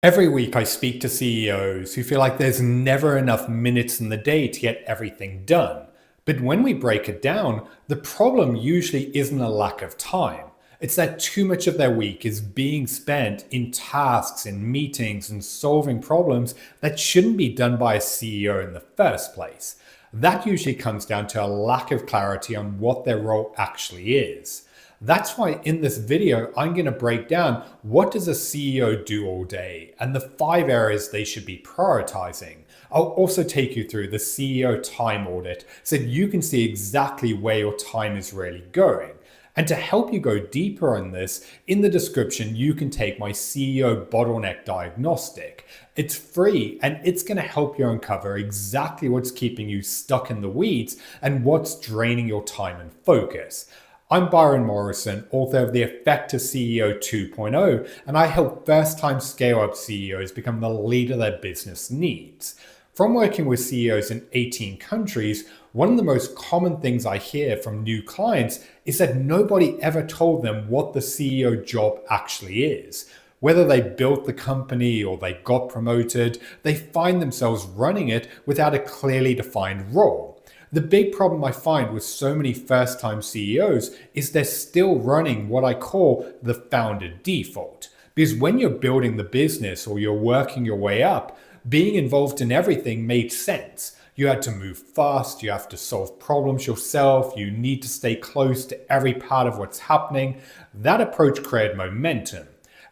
Every week, I speak to CEOs who feel like there's never enough minutes in the day to get everything done. But when we break it down, the problem usually isn't a lack of time. It's that too much of their week is being spent in tasks, in meetings, and solving problems that shouldn't be done by a CEO in the first place. That usually comes down to a lack of clarity on what their role actually is. That's why in this video, I'm going to break down what does a CEO do all day and the 5 areas they should be prioritizing. I'll also take you through the CEO time audit so that you can see exactly where your time is really going. And to help you go deeper on this, in the description, you can take my CEO bottleneck diagnostic. It's free and it's going to help you uncover exactly what's keeping you stuck in the weeds and what's draining your time and focus. I'm Byron Morrison, author of The Effective CEO 2.0, and I help first-time scale-up CEOs become the leader their business needs. From working with CEOs in 18 countries, one of the most common things I hear from new clients is that nobody ever told them what the CEO job actually is. Whether they built the company or they got promoted, they find themselves running it without a clearly defined role. The big problem I find with so many first-time CEOs is they're still running what I call the founder default. Because when you're building the business or you're working your way up, being involved in everything made sense. You had to move fast, you have to solve problems yourself, you need to stay close to every part of what's happening. That approach created momentum.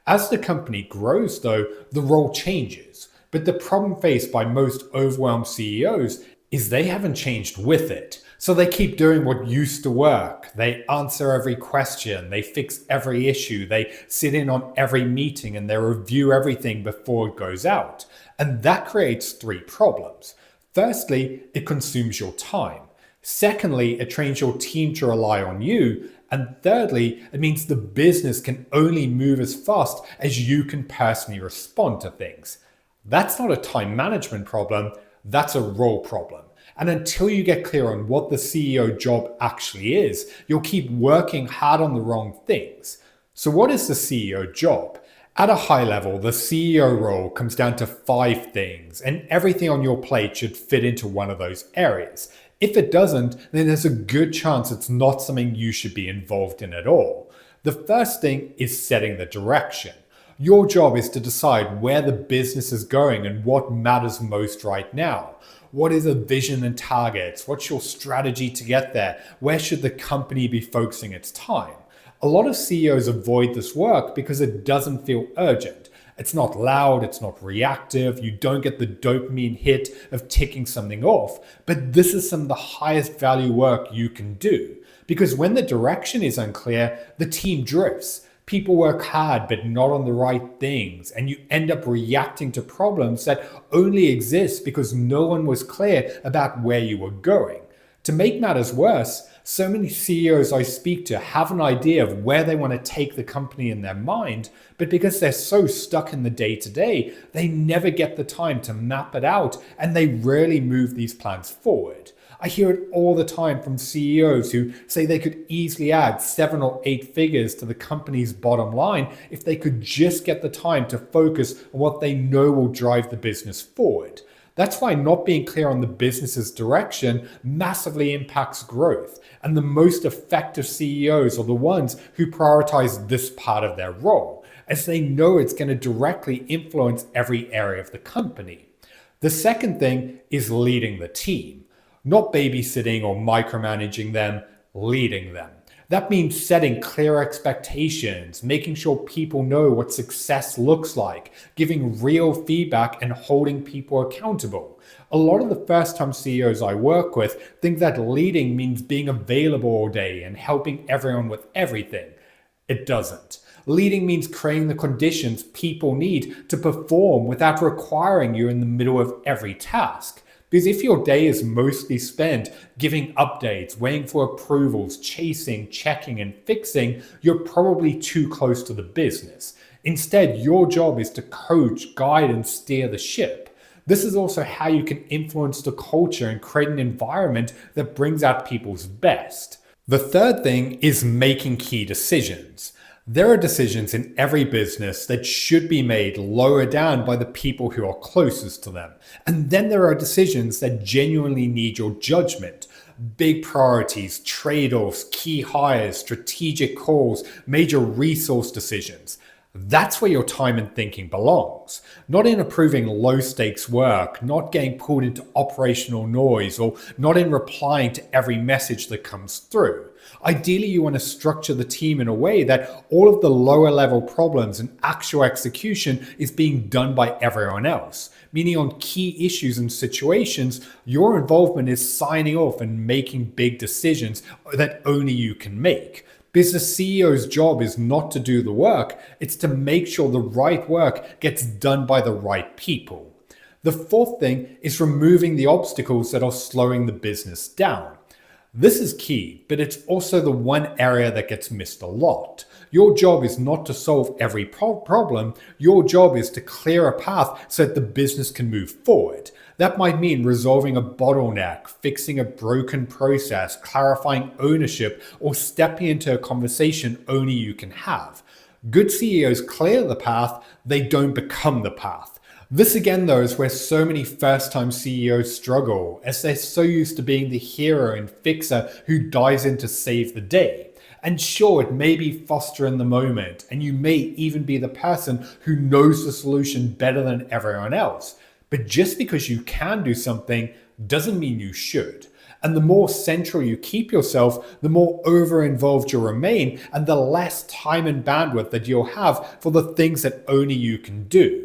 As the company grows though, the role changes. But the problem faced by most overwhelmed CEOs is they haven't changed with it. So they keep doing what used to work. They answer every question, they fix every issue, they sit in on every meeting and they review everything before it goes out. And that creates 3 problems. Firstly, it consumes your time. Secondly, it trains your team to rely on you. And thirdly, it means the business can only move as fast as you can personally respond to things. That's not a time management problem. That's a role problem. And until you get clear on what the CEO job actually is, you'll keep working hard on the wrong things. So what is the CEO job? At a high level, the CEO role comes down to 5 things, and everything on your plate should fit into one of those areas. If it doesn't, then there's a good chance it's not something you should be involved in at all. The first thing is setting the direction. Your job is to decide where the business is going and what matters most right now. What is the vision and targets? What's your strategy to get there? Where should the company be focusing its time? A lot of CEOs avoid this work because it doesn't feel urgent. It's not loud, it's not reactive, you don't get the dopamine hit of ticking something off, but this is some of the highest value work you can do. Because when the direction is unclear, the team drifts. People work hard but not on the right things, and you end up reacting to problems that only exist because no one was clear about where you were going. To make matters worse, so many CEOs I speak to have an idea of where they want to take the company in their mind, but because they're so stuck in the day-to-day, they never get the time to map it out and they rarely move these plans forward. I hear it all the time from CEOs who say they could easily add 7 or 8 figures to the company's bottom line if they could just get the time to focus on what they know will drive the business forward. That's why not being clear on the business's direction massively impacts growth. And the most effective CEOs are the ones who prioritize this part of their role, as they know it's going to directly influence every area of the company. The second thing is leading the team. Not babysitting or micromanaging them, leading them. That means setting clear expectations, making sure people know what success looks like, giving real feedback and holding people accountable. A lot of the first-time CEOs I work with think that leading means being available all day and helping everyone with everything. It doesn't. Leading means creating the conditions people need to perform without requiring you in the middle of every task. Because if your day is mostly spent giving updates, waiting for approvals, chasing, checking, and fixing, you're probably too close to the business. Instead, your job is to coach, guide, and steer the ship. This is also how you can influence the culture and create an environment that brings out people's best. The third thing is making key decisions. There are decisions in every business that should be made lower down by the people who are closest to them. And then there are decisions that genuinely need your judgment. Big priorities, trade-offs, key hires, strategic calls, major resource decisions. That's where your time and thinking belongs. Not in approving low stakes work, not getting pulled into operational noise, or not in replying to every message that comes through. Ideally, you want to structure the team in a way that all of the lower level problems and actual execution is being done by everyone else. Meaning on key issues and situations, your involvement is signing off and making big decisions that only you can make. Because the CEO's job is not to do the work, it's to make sure the right work gets done by the right people. The fourth thing is removing the obstacles that are slowing the business down. This is key, but it's also the one area that gets missed a lot. Your job is not to solve every problem. Your job is to clear a path so that the business can move forward. That might mean resolving a bottleneck, fixing a broken process, clarifying ownership, or stepping into a conversation only you can have. Good CEOs clear the path, they don't become the path. This again, though, is where so many first-time CEOs struggle, as they're so used to being the hero and fixer who dives in to save the day. And sure, it may be foster in the moment, and you may even be the person who knows the solution better than everyone else. But just because you can do something doesn't mean you should. And the more central you keep yourself, the more over-involved you'll remain, and the less time and bandwidth that you'll have for the things that only you can do.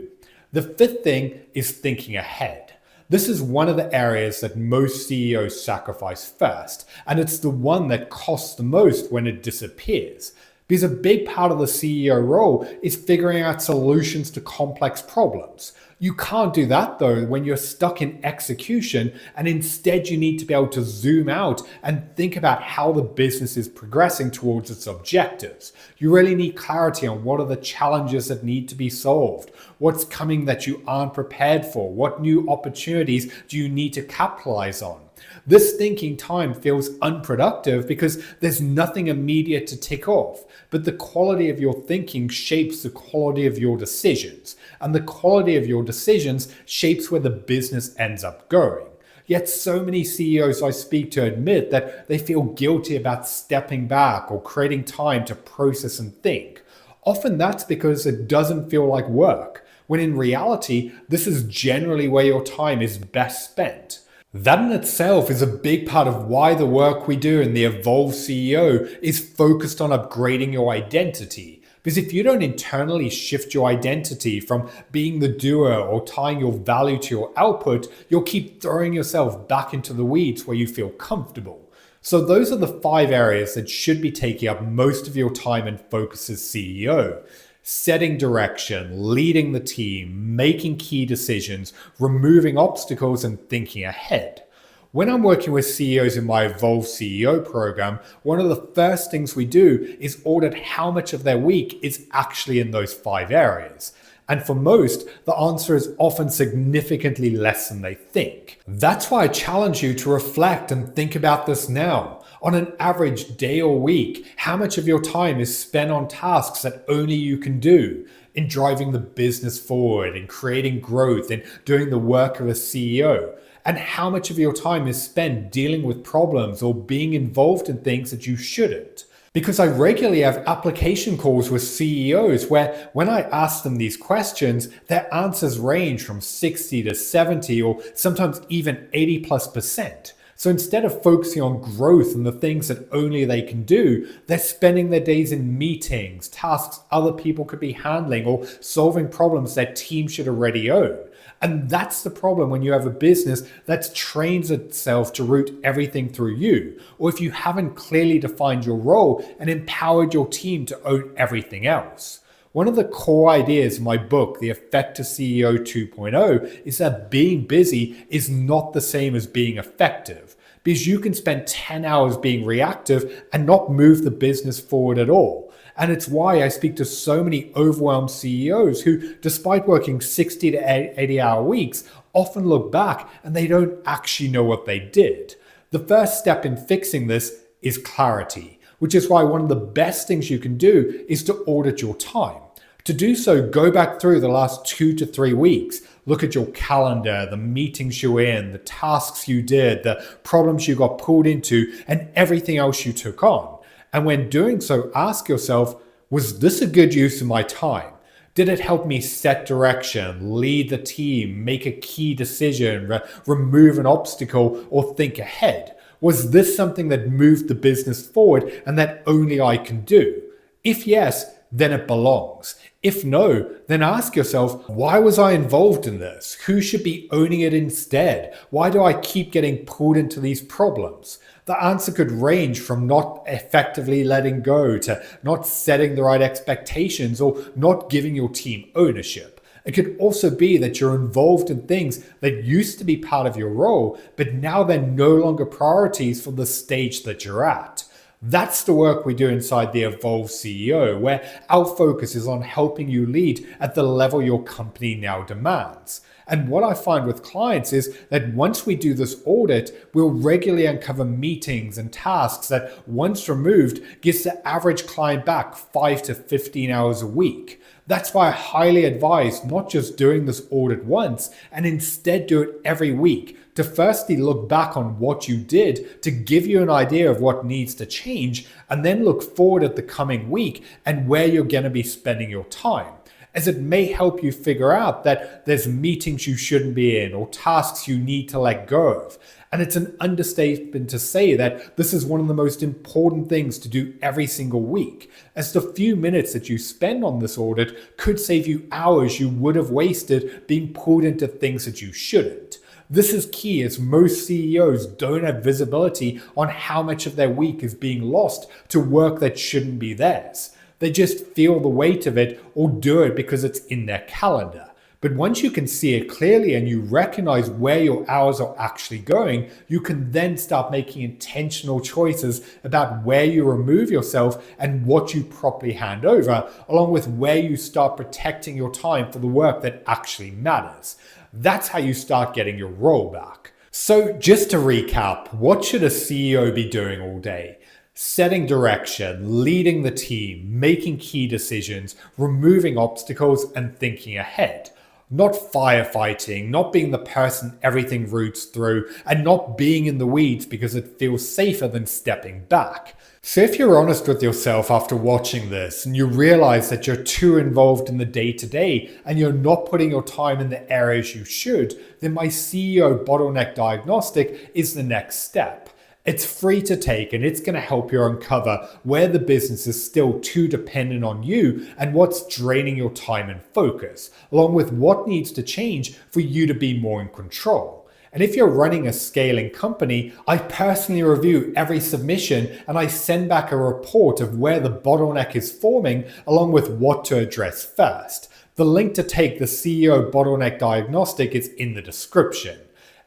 The fifth thing is thinking ahead. This is one of the areas that most CEOs sacrifice first, and it's the one that costs the most when it disappears. Because a big part of the CEO role is figuring out solutions to complex problems. You can't do that though when you're stuck in execution, and instead you need to be able to zoom out and think about how the business is progressing towards its objectives. You really need clarity on what are the challenges that need to be solved, what's coming that you aren't prepared for, what new opportunities do you need to capitalize on. This thinking time feels unproductive because there's nothing immediate to tick off, but the quality of your thinking shapes the quality of your decisions, and the quality of your decisions shapes where the business ends up going. Yet so many CEOs I speak to admit that they feel guilty about stepping back or creating time to process and think. Often that's because it doesn't feel like work, when in reality, this is generally where your time is best spent. That in itself is a big part of why the work we do in the Evolve CEO is focused on upgrading your identity. Because if you don't internally shift your identity from being the doer or tying your value to your output, you'll keep throwing yourself back into the weeds where you feel comfortable. So those are the 5 areas that should be taking up most of your time and focus as CEO. Setting direction, leading the team, making key decisions, removing obstacles, and thinking ahead. When I'm working with CEOs in my Evolve CEO program, one of the first things we do is audit how much of their week is actually in those 5 areas. And for most, the answer is often significantly less than they think. That's why I challenge you to reflect and think about this now. On an average day or week, how much of your time is spent on tasks that only you can do, in driving the business forward, in creating growth, in doing the work of a CEO? And how much of your time is spent dealing with problems or being involved in things that you shouldn't? Because I regularly have application calls with CEOs where when I ask them these questions, their answers range from 60 to 70 or sometimes even 80+%. So instead of focusing on growth and the things that only they can do, they're spending their days in meetings, tasks other people could be handling, or solving problems their team should already own. And that's the problem when you have a business that trains itself to route everything through you, or if you haven't clearly defined your role and empowered your team to own everything else. One of the core ideas in my book, The Effective CEO 2.0, is that being busy is not the same as being effective, because you can spend 10 hours being reactive and not move the business forward at all. And it's why I speak to so many overwhelmed CEOs who, despite working 60 to 80-hour weeks, often look back and they don't actually know what they did. The first step in fixing this is clarity. which is why one of the best things you can do is to audit your time. To do so, go back through the last 2 to 3 weeks. Look at your calendar, the meetings you're in, the tasks you did, the problems you got pulled into, and everything else you took on. And when doing so, ask yourself, was this a good use of my time? Did it help me set direction, lead the team, make a key decision, remove an obstacle, or think ahead? Was this something that moved the business forward and that only I can do? If yes, then it belongs. If no, then ask yourself, why was I involved in this? Who should be owning it instead? Why do I keep getting pulled into these problems? The answer could range from not effectively letting go to not setting the right expectations or not giving your team ownership. It could also be that you're involved in things that used to be part of your role, but now they're no longer priorities for the stage that you're at. That's the work we do inside the Evolve CEO, where our focus is on helping you lead at the level your company now demands. And what I find with clients is that once we do this audit, we'll regularly uncover meetings and tasks that, once removed, gives the average client back 5 to 15 hours a week. That's why I highly advise not just doing this audit once, and instead do it every week to firstly look back on what you did to give you an idea of what needs to change, and then look forward at the coming week and where you're going to be spending your time, as it may help you figure out that there's meetings you shouldn't be in or tasks you need to let go of. And it's an understatement to say that this is one of the most important things to do every single week, as the few minutes that you spend on this audit could save you hours you would have wasted being pulled into things that you shouldn't. This is key, as most CEOs don't have visibility on how much of their week is being lost to work that shouldn't be theirs. They just feel the weight of it or do it because it's in their calendar. But once you can see it clearly and you recognize where your hours are actually going, you can then start making intentional choices about where you remove yourself and what you properly hand over, along with where you start protecting your time for the work that actually matters. That's how you start getting your role back. So just to recap, what should a CEO be doing all day? Setting direction, leading the team, making key decisions, removing obstacles, and thinking ahead. Not firefighting, not being the person everything roots through, and not being in the weeds because it feels safer than stepping back. So if you're honest with yourself after watching this and you realize that you're too involved in the day-to-day and you're not putting your time in the areas you should, then my CEO Bottleneck Diagnostic is the next step. It's free to take, and it's going to help you uncover where the business is still too dependent on you and what's draining your time and focus, along with what needs to change for you to be more in control. And if you're running a scaling company, I personally review every submission and I send back a report of where the bottleneck is forming, along with what to address first. The link to take the CEO Bottleneck Diagnostic is in the description.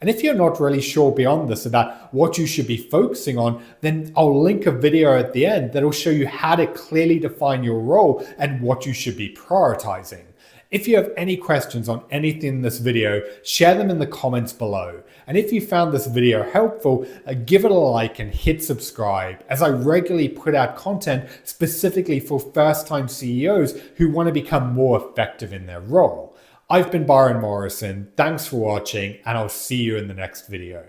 And if you're not really sure beyond this about what you should be focusing on, then I'll link a video at the end that'll show you how to clearly define your role and what you should be prioritizing. If you have any questions on anything in this video, share them in the comments below. And if you found this video helpful, give it a like and hit subscribe, as I regularly put out content specifically for first-time CEOs who want to become more effective in their role. I've been Byron Morrison, thanks for watching, and I'll see you in the next video.